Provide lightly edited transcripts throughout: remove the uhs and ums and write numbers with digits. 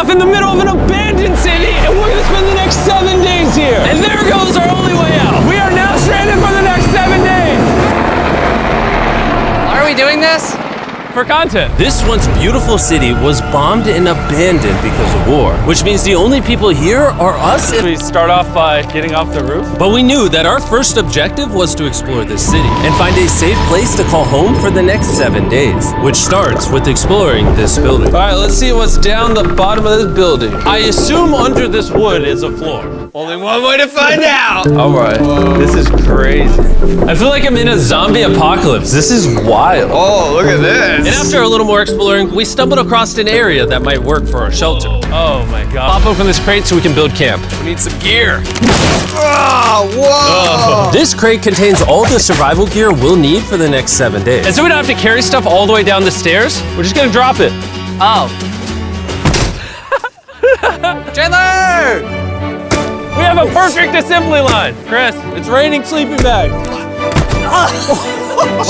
off in the middle of an abandoned city, and we're gonna spend the next 7 days here. And there goes our only way out. We are now stranded for the next 7 days. Why are we doing this? For content. This once beautiful city was bombed and abandoned because of war, which means the only people here are us. We start off by getting off the roof. But we knew that our first objective was to explore this city and find a safe place to call home for the next 7 days, which starts with exploring this building. All right, let's see what's down the bottom of this building. I assume under this wood is a floor. Only one way to find out. All right, this is crazy. I feel like I'm in a zombie apocalypse. This is wild. Oh, look at this. And after a little more exploring, we stumbled across an area that might work for our shelter. Oh my God. Pop open this crate so we can build camp. We need some gear. Oh, whoa. This crate contains all the survival gear we'll need for the next 7 days. And so we don't have to carry stuff all the way down the stairs. We're just gonna drop it. Oh. Chandler! We have a perfect assembly line. Chris, it's raining sleeping bags.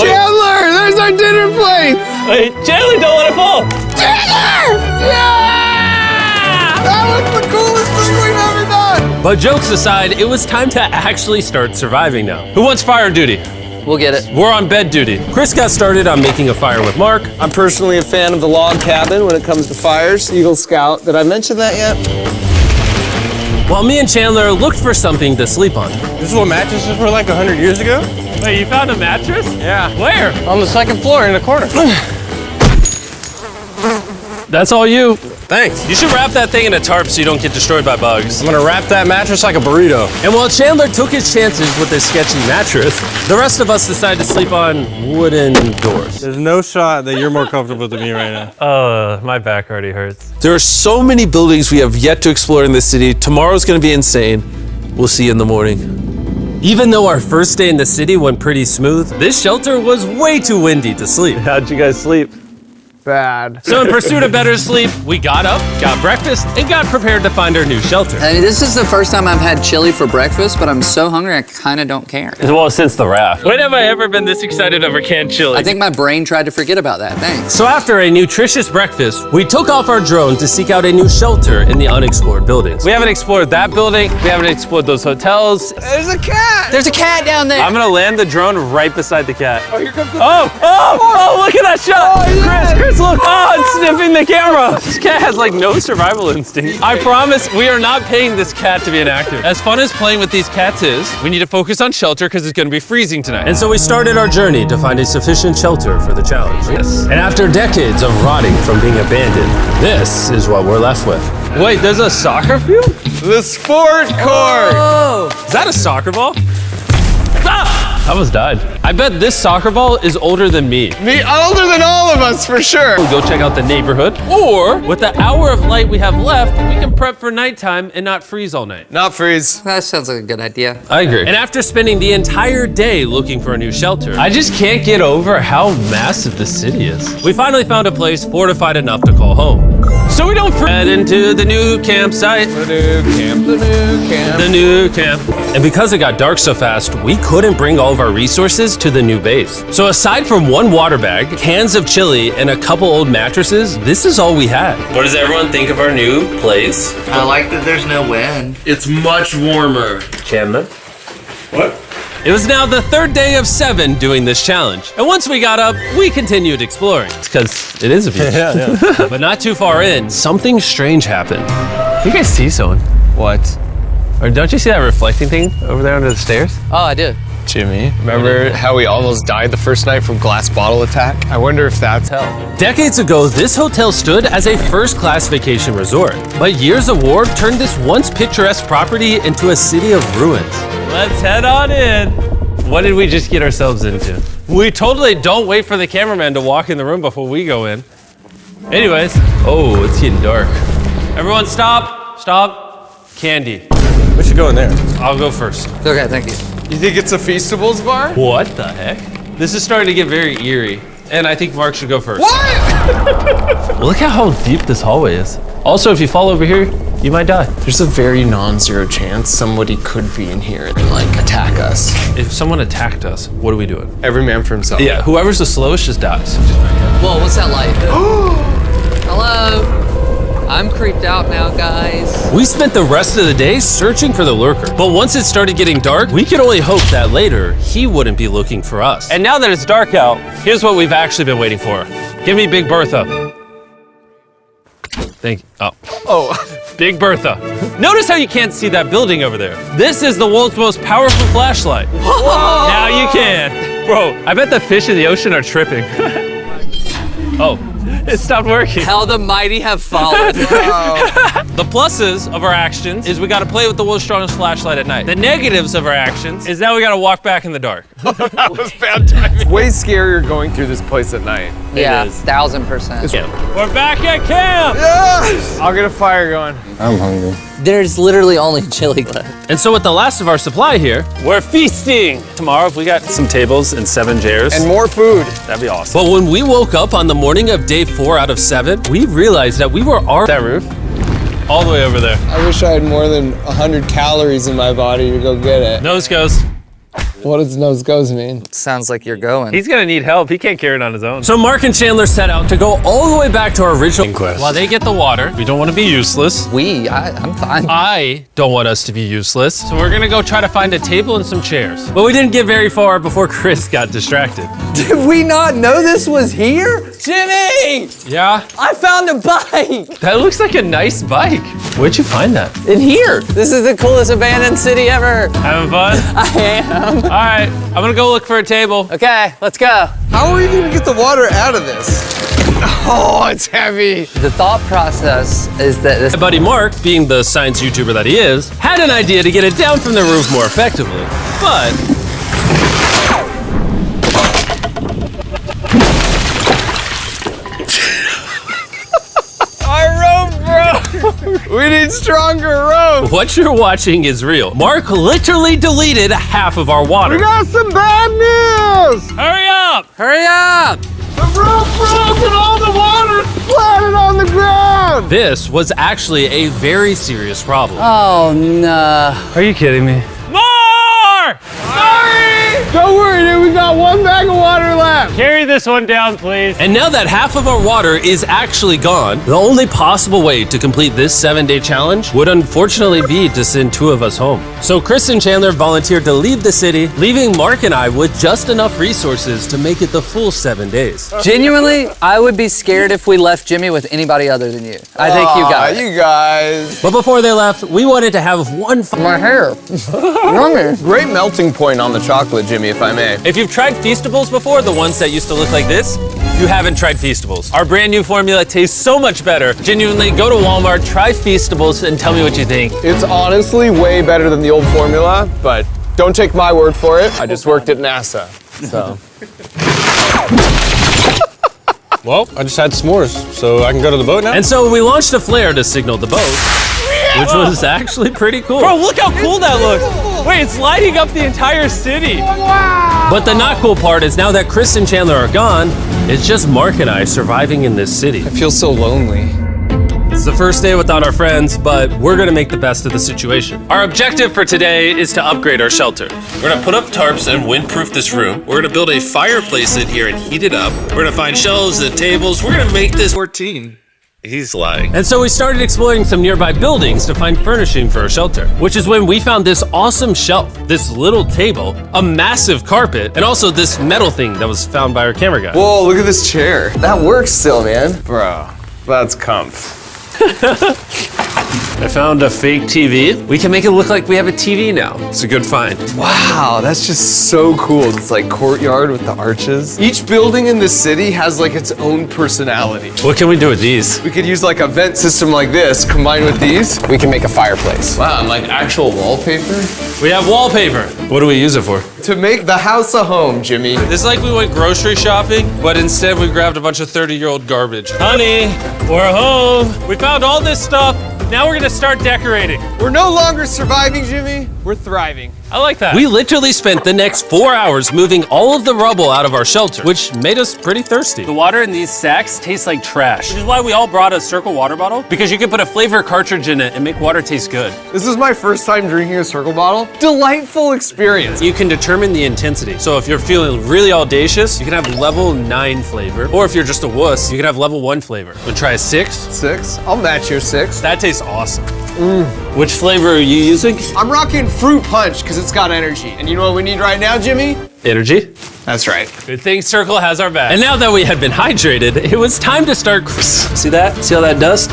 Chandler, there's our dinner plate. Wait, Chandler, don't let it fall. Chandler! Yeah! That was the coolest thing we've ever done. But jokes aside, it was time to actually start surviving now. Who wants fire duty? We'll get it. We're on bed duty. Chris got started on making a fire with Mark. I'm personally a fan of the log cabin when it comes to fires. Eagle Scout. Did I mention that yet? While me and Chandler looked for something to sleep on. This is what mattresses were like 100 years ago? Wait, you found a mattress? Yeah. Where? On the second floor in the corner. That's all you. Thanks. You should wrap that thing in a tarp so you don't get destroyed by bugs. I'm gonna wrap that mattress like a burrito. And while Chandler took his chances with his sketchy mattress, the rest of us decided to sleep on wooden doors. There's no shot that you're more comfortable than me right now. My back already hurts. There are so many buildings we have yet to explore in this city. Tomorrow's gonna be insane. We'll see you in the morning. Even though our first day in the city went pretty smooth, this shelter was way too windy to sleep. How'd you guys sleep? Bad. So in pursuit of better sleep, we got up, got breakfast, and got prepared to find our new shelter. I mean, this is the first time I've had chili for breakfast, but I'm so hungry I kind of don't care. Well, since the raft. When have I ever been this excited over canned chili? I think my brain tried to forget about that. Thanks. So after a nutritious breakfast, we took off our drone to seek out a new shelter in the unexplored buildings. We haven't explored that building. We haven't explored those hotels. There's a cat. There's a cat down there. I'm gonna land the drone right beside the cat. Oh, here comes the Oh, look at that shot. Oh, yes. Chris, look. Oh, it's sniffing the camera. This cat has like no survival instinct. I promise we are not paying this cat to be an actor. As fun as playing with these cats is, we need to focus on shelter because it's gonna be freezing tonight. And so we started our journey to find a sufficient shelter for the challenge. Yes. And after decades of rotting from being abandoned, this is what we're left with. Wait, there's a soccer field? The sport court. Oh. Is that a soccer ball? Ah! I almost died. I bet this soccer ball is older than me. Me older than all of us for sure. Go check out the neighborhood. Or, with the hour of light we have left, we can prep for nighttime and not freeze all night. Not freeze. That sounds like a good idea. I agree. And after spending the entire day looking for a new shelter, I just can't get over how massive this city is. we finally found a place fortified enough to call home. So we don't head into the new campsite. The new camp. The new camp. The new camp. And because it got dark so fast, we couldn't bring all of our resources to the new base. So aside from one water bag, cans of chili, and a couple old mattresses, this is all we had. What does everyone think of our new place? I like that there's no wind. It's much warmer. Chandler? What? It was now the third day of 7 doing this challenge. And once we got up, we continued exploring. It's because it is a beach. Yeah. But not too far in, something strange happened. You guys see someone? What? Or don't you see that reflecting thing over there under the stairs? Oh, I do. Jimmy, remember how we almost died the first night from glass bottle attack? I wonder if that's hell. Decades ago, this hotel stood as a first-class vacation resort. But years of war turned this once picturesque property into a city of ruins. Let's head on in. What did we just get ourselves into? We totally don't wait for the cameraman to walk in the room before we go in. Anyways, oh, it's getting dark. Everyone stop, stop. Candy. We should go in there. I'll go first. Okay, thank you. You think it's a Feastables bar? What the heck? This is starting to get very eerie. And I think Mark should go first. What? Look at how deep this hallway is. Also, if you fall over here, you might die. There's a very non-zero chance somebody could be in here and like attack us. If someone attacked us, what are we doing? Every man for himself. Yeah, whoever's the slowest just dies. Whoa, what's that light? Hello? I'm creeped out now, guys. We spent the rest of the day searching for the lurker, but once it started getting dark, we could only hope that later he wouldn't be looking for us. And now that it's dark out, here's what we've actually been waiting for. Give me Big Bertha. Thank you. Oh. Big Bertha. Notice how you can't see that building over there. This is the world's most powerful flashlight. Whoa. Now you can. Bro, I bet the fish in the ocean are tripping. Oh, it stopped working. How the mighty have fallen. The pluses of our actions is we gotta play with the world's strongest flashlight at night. The negatives of our actions is now we gotta walk back in the dark. That was bad timing. It's way scarier going through this place at night. Yeah, is. 1000%. We're back at camp! Yes! I'll get a fire going. I'm hungry. There's literally only chili left. And so with the last of our supply here, We're feasting! Tomorrow, if we got some tables and 7 chairs, And more food. that'd be awesome. but when we woke up on the morning of day 4 out of 7, we realized that we were already That roof? All the way over there. I wish I had more than 100 calories in my body to go get it. Nose goes. What does nose goes mean? Sounds like you're going. He's gonna need help. He can't carry it on his own. So Mark and Chandler set out to go all the way back to our original quest. While they get the water, we don't want to be useless. I'm fine. I don't want us to be useless. So we're gonna go try to find a table and some chairs. But we didn't get very far before Chris got distracted. Did we not know this was here? Jimmy! Yeah? I found a bike! That looks like a nice bike. Where'd you find that? In here! This is the coolest abandoned city ever! Having fun? I am. All right, I'm gonna go look for a table. Okay, let's go. How are we gonna get the water out of this? Oh, it's heavy. The thought process is that this My buddy Mark, being the science YouTuber that he is, had an idea to get it down from the roof more effectively. But We need stronger rope. what you're watching is real. Mark literally deleted half of our water. Got some bad news. Hurry up! Hurry up! The rope broke and all the water splattered on the ground. This was actually a very serious problem. Oh no. Are you kidding me? More! Don't worry, dude. We got 1 bag of water left. Carry this one down, please. And now that half of our water is actually gone, the only possible way to complete this 7-day challenge would unfortunately be to send 2 of us home. So Chris and Chandler volunteered to leave the city, leaving Mark and I with just enough resources to make it the full 7 days. Genuinely, I would be scared if we left Jimmy with anybody other than you. I think you got it. You guys. But before they left, we wanted to have one My hair. Great melting point on the chocolate, Jimmy, if I may. If you've tried Feastables before, the ones that used to look like this, you haven't tried Feastables. Our brand new formula tastes so much better. Genuinely, go to Walmart, try Feastables, and tell me what you think. It's honestly way better than the old formula, but don't take my word for it. I just worked at NASA, so. Well, I just had s'mores, so I can go to the boat now? And so we launched a flare to signal the boat, which was actually pretty cool. Bro, look how cool that looks. Wait, it's lighting up the entire city. But the not cool part is now that Chris and Chandler are gone, it's just Mark and I surviving in this city. I feel so lonely. It's the first day without our friends, but we're gonna make the best of the situation. Our objective for today is to upgrade our shelter. We're gonna put up tarps and windproof this room. We're gonna build a fireplace in here and heat it up. We're gonna find shelves and tables. We're gonna make this 14. He's lying. And so we started exploring some nearby buildings to find furnishing for our shelter, which is when we found this awesome shelf, this little table, a massive carpet, and also this metal thing that was found by our camera guy. Whoa, look at this chair. That works still, man. Bro, that's comf. I found a fake TV. We can make it look like we have a TV now. It's a good find. Wow, that's just so cool. It's like courtyard with the arches. Each building in the city has like its own personality. What can we do with these? We could use like a vent system like this combined with these. We can make a fireplace. Wow, and like actual wallpaper? We have wallpaper. What do we use it for? To make the house a home, Jimmy. It's like we went grocery shopping, but instead we grabbed a bunch of 30-year-old garbage. Honey, we're home. We found all this stuff. Now we're gonna start decorating. We're no longer surviving, Jimmy. We're thriving. I like that. We literally spent the next 4 hours moving all of the rubble out of our shelter, which made us pretty thirsty. The water in these sacks tastes like trash, which is why we all brought a Circle water bottle, because you can put a flavor cartridge in it and make water taste good. This is my first time drinking a Circle bottle. Delightful experience. You can determine the intensity. So if you're feeling really audacious, you can have level 9 flavor. Or if you're just a wuss, you can have level 1 flavor. Wanna try a 6? 6? I'll match your 6. That tastes awesome. Which flavor are you using? I'm rocking Fruit Punch because it's got energy. And you know what we need right now, Jimmy? Energy. That's right. Good thing Circle has our back. And now that we had been hydrated, it was time to start. See that? See all that dust?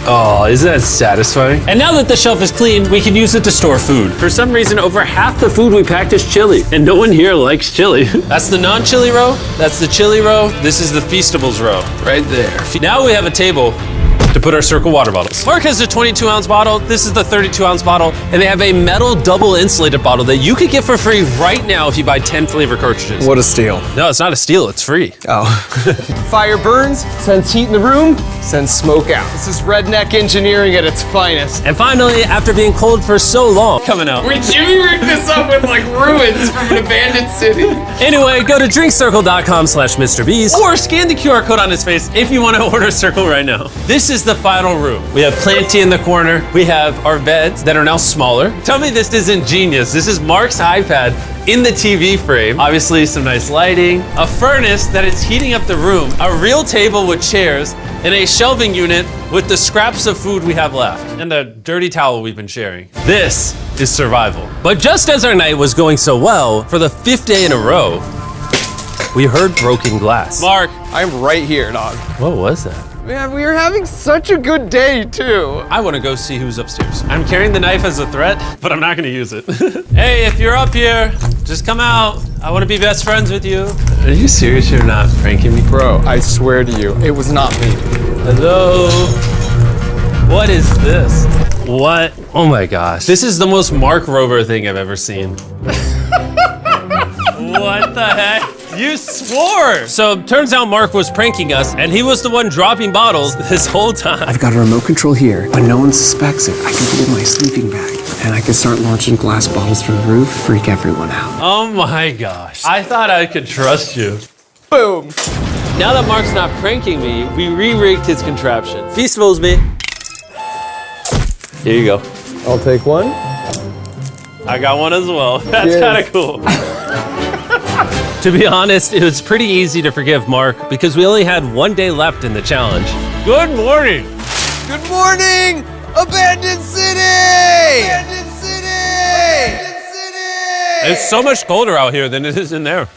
Oh, isn't that satisfying? And now that the shelf is clean, we can use it to store food. For some reason, over half the food we packed is chili, and no one here likes chili. That's the non-chili row, that's the chili row, this is the Feastables row, right there. Now we have a table to put our Circle water bottles. Mark has a 22-ounce bottle, this is the 32-ounce bottle, and they have a metal double insulated bottle that you could get for free right now if you buy 10 flavor cartridges. What a steal. No, it's not a steal, it's free. Oh. Fire burns, sends heat in the room, sends smoke out. This is redneck engineering at its finest. And finally, after being cold for so long, Coming out. Wait, Jimmy rigged this up with like ruins from an abandoned city. anyway, go to drinkcircle.com/Mrbeast. Or scan the QR code on his face if you want to order Circle right now. This is the final room. We have Planty in the corner. We have our beds that are now smaller. Tell me this isn't genius. This is Mark's iPad in the TV frame. Obviously some nice lighting, a furnace that is heating up the room, a real table with chairs, and a shelving unit with the scraps of food we have left, and a dirty towel we've been sharing. This is survival. But just as our night was going so well, for the 5th day in a row, we heard broken glass. Mark, I'm right here, dog. What was that? Man, we are having such a good day, too. I want to go see who's upstairs. I'm carrying the knife as a threat, but I'm not going to use it. Hey, if you're up here, just come out. I want to be best friends with you. Are you serious? You're not pranking me? Bro, I swear to you, it was not me. Hello? What is this? What? Oh my gosh. This is the most Mark Rover thing I've ever seen. What the heck? You swore! So turns out Mark was pranking us, and he was the one dropping bottles this whole time. I've got a remote control here, but no one suspects it. I can put it in my sleeping bag, and I can start launching glass bottles from the roof, freak everyone out. Oh my gosh. I thought I could trust you. Boom. Now that Mark's not pranking me, we re-rigged his contraption. Feastables me. Here you go. I'll take one. I got one as well. That's Yes. kind of cool. To be honest, it was pretty easy to forgive Mark because we only had 1 day left in the challenge. Good morning. Good morning, Abandoned City! Abandoned City! Abandoned City! It's so much colder out here than it is in there.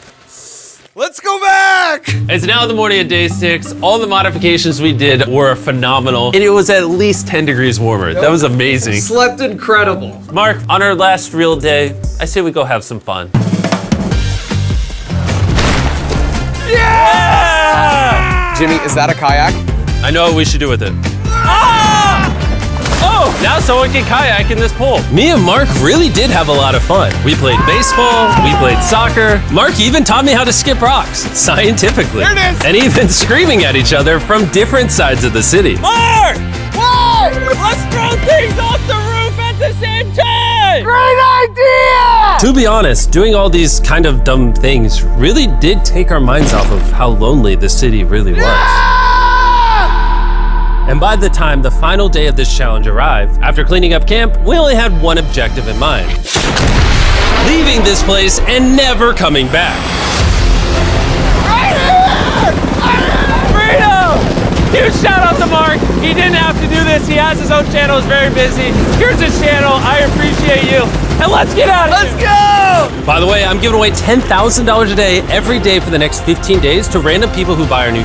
Let's go back! It's now the morning of day 6. All the modifications we did were phenomenal, and it was at least 10 degrees warmer. That was amazing. Slept incredible. Mark, on our last real day, I say we go have some fun. Yeah! Jimmy, is that a kayak? I know what we should do with it. Ah! Oh, now someone can kayak in this pool. Me and Mark really did have a lot of fun. We played baseball, we played soccer. Mark even taught me how to skip rocks, scientifically. There it is. And even screaming at each other from different sides of the city. Mark! What? Let's throw things off the roof at the same time! Great idea! To be honest, doing all these kind of dumb things really did take our minds off of how lonely the city really was. And by the time the final day of this challenge arrived, after cleaning up camp, we only had one objective in mind. Leaving this place and never coming back. Freedom! Huge shout out to Mark. He didn't have to do this. He has his own channel, he's very busy. Here's his channel, I appreciate you. And let's get out of here. Let's go! By the way, I'm giving away $10,000 a day every day for the next 15 days to random people who buy our new